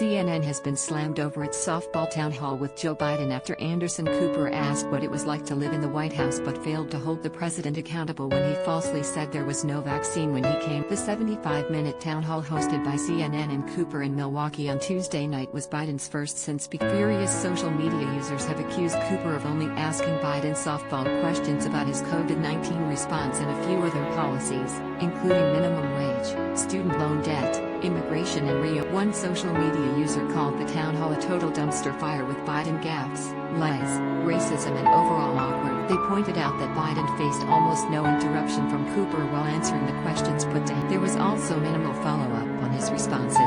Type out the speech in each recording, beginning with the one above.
CNN has been slammed over its softball town hall with Joe Biden after Anderson Cooper asked what it was like to live in the White House but failed to hold the president accountable when he falsely said there was no vaccine when he came. The 75-minute town hall hosted by CNN and Cooper in Milwaukee on Tuesday night was Biden's first since furious social media users have accused Cooper of only asking Biden softball questions about his COVID-19 response and a few other policies, including minimum wage, student loan debt, immigration and Rio. One social media user called the town hall a total dumpster fire with Biden gaffes, lies, racism and overall awkward. They pointed out that Biden faced almost no interruption from Cooper while answering the questions put to him. There was also minimal follow-up on his responses.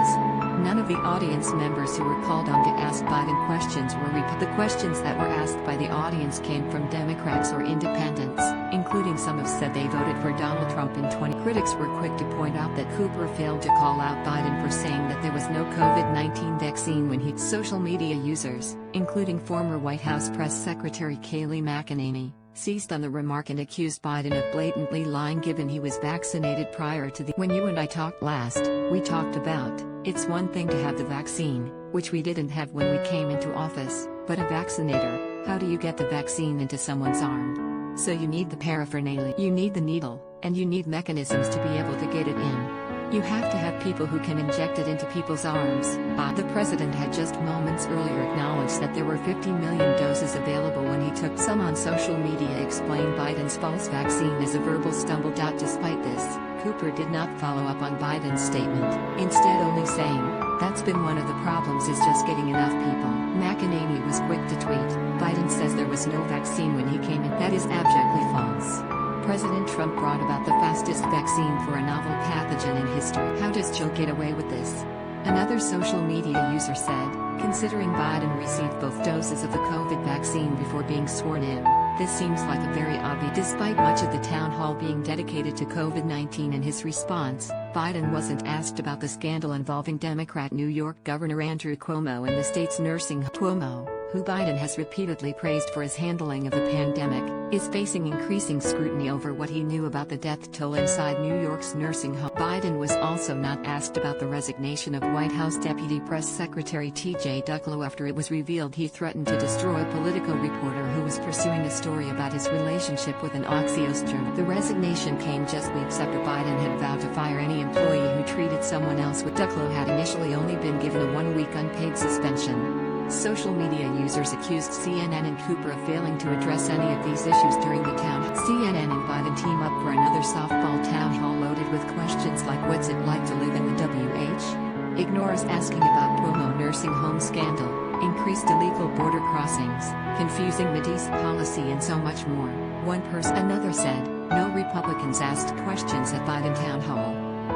None of the audience members who were called on to ask Biden questions were The questions that were asked by the audience came from Democrats or independents, including some have said they voted for Donald Trump in 20. Critics were quick to point out that Cooper failed to call out Biden for saying that there was no COVID-19 vaccine when he. Social media users, including former White House Press Secretary Kayleigh McEnany, seized on the remark and accused Biden of blatantly lying given he was vaccinated prior to the. When you and I talked last, we talked about, it's one thing to have the vaccine, which we didn't have when we came into office, but a vaccinator, how do you get the vaccine into someone's arm? So you need the paraphernalia. You need the needle, and you need mechanisms to be able to get it in. You have to have people who can inject it into people's arms. The president had just moments earlier acknowledged that there were 50 million doses available when he took some on social media explained Biden's false vaccine as a verbal stumble. Despite this, Cooper did not follow up on Biden's statement, instead only saying, that's been one of the problems is just getting enough people. McEnany was quick to tweet, Biden says there was no vaccine when he came in. That is abjectly false. President Trump brought about the fastest vaccine for a novel pathogen in history. How does Joe get away with this? Another social media user said, considering Biden received both doses of the COVID vaccine before being sworn in, this seems like a very obvious. Despite much of the town hall being dedicated to COVID-19 and his response, Biden wasn't asked about the scandal involving Democrat New York Governor Andrew Cuomo and the state's nursing home. Cuomo, who Biden has repeatedly praised for his handling of the pandemic, is facing increasing scrutiny over what he knew about the death toll inside New York's nursing home. Biden was also not asked about the resignation of White House Deputy Press Secretary T.J. Ducklo after it was revealed he threatened to destroy a Politico reporter who was pursuing a story about his relationship with an Axios journalist. The resignation came just weeks after Biden had vowed to fire any employee who treated someone else with. Ducklo had initially only been given a 1-week unpaid suspension. Social media users accused CNN and Cooper of failing to address any of these issues during the town hall. CNN and Biden team up for another softball town hall loaded with questions like what's it like to live in the WH? Ignores asking about Cuomo nursing home scandal, increased illegal border crossings, confusing Medicaid policy and so much more. Another said, no Republicans asked questions at Biden town hall.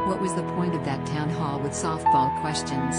What was the point of that town hall with softball questions?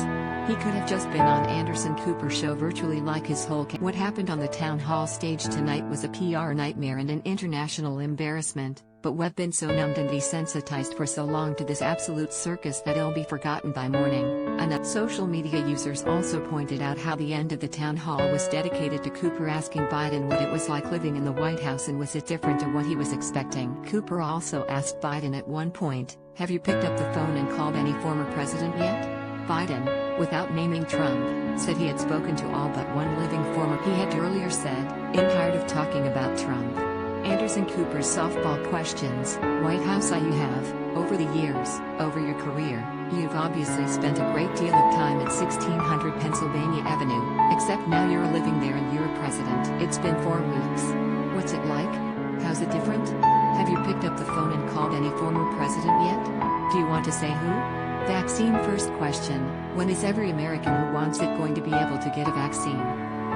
He could have just been on Anderson Cooper's show virtually like his whole What happened on the town hall stage tonight was a PR nightmare and an international embarrassment, but we've been so numbed and desensitized for so long to this absolute circus that it'll be forgotten by morning. Social media users also pointed out how the end of the town hall was dedicated to Cooper asking Biden what it was like living in the White House and was it different to what he was expecting. Cooper also asked Biden at one point, have you picked up the phone and called any former president yet? Biden, without naming Trump, said he had spoken to all but one living former. He had earlier said, I'm tired of talking about Trump. Anderson Cooper's softball questions, White House you have, over the years, over your career, you've obviously spent a great deal of time at 1600 Pennsylvania Avenue, except now you're living there and you're a president. It's been 4 weeks. What's it like? How's it different? Have you picked up the phone and called any former president yet? Do you want to say who? Vaccine first question, when is every American who wants it going to be able to get a vaccine?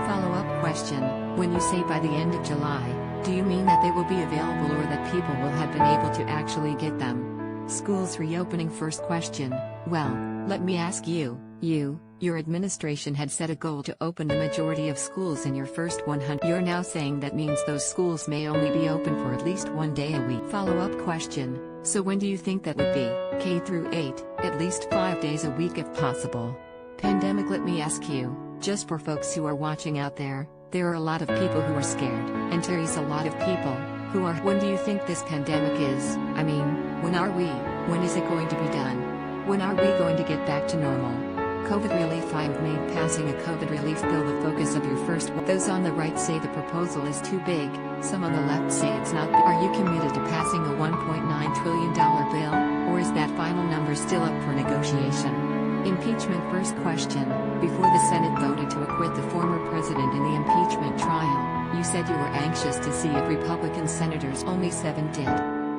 Follow-up question, when you say by the end of July, do you mean that they will be available or that people will have been able to actually get them? Schools reopening first question, well, let me ask you, your administration had set a goal to open the majority of schools in your first 100. You're now saying that means those schools may only be open for at least 1 day a week. Follow-up question, so when do you think that would be? K through 8, at least 5 days a week if possible. Pandemic. Let me ask you, just for folks who are watching out there are a lot of people who are scared, and Terry's a lot of people who are. When do you think this pandemic is? When is it going to be done? When are we going to get back to normal? COVID relief. I've made passing a COVID relief bill the focus of your first. Those on the right say the proposal is too big, some on the left say it's not. Are you committed to passing a $1.9 trillion bill, or is that final number still up for negotiation? Impeachment. First question. Before the Senate voted to acquit the former president in the impeachment trial, you said you were anxious to see if Republican senators, only 7 did.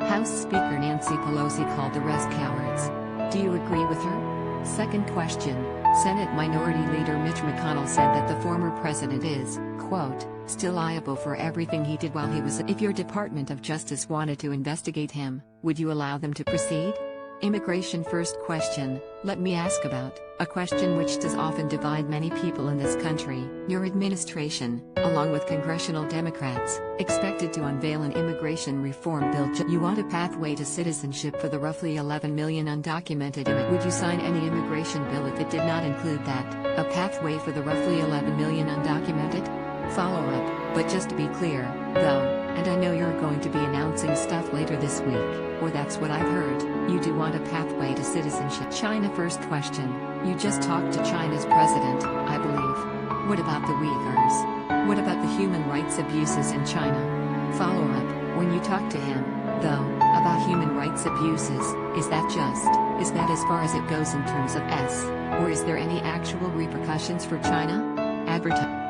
House Speaker Nancy Pelosi called the rest cowards. Do you agree with her? Second question. Senate Minority Leader Mitch McConnell said that the former president is, quote, still liable for everything he did while he was. If your Department of Justice wanted to investigate him, would you allow them to proceed? Immigration. First question. Let me ask about a question which does often divide many people in this country. Your administration, along with congressional Democrats, expected to unveil an immigration reform bill. You want a pathway to citizenship for the roughly 11 million undocumented immigrants. Would you sign any immigration bill if it did not include that, a pathway for the roughly 11 million undocumented? Follow up, but just to be clear, though, and I know you're going to be announcing stuff later this week, or that's what I've heard, you do want a pathway to citizenship. China. First question. You just talked to China's president, I believe. What about the Uyghurs? What about the human rights abuses in China? Follow up. When you talk to him, though, about human rights abuses, is that as far as it goes in terms of or is there any actual repercussions for China? Advertise.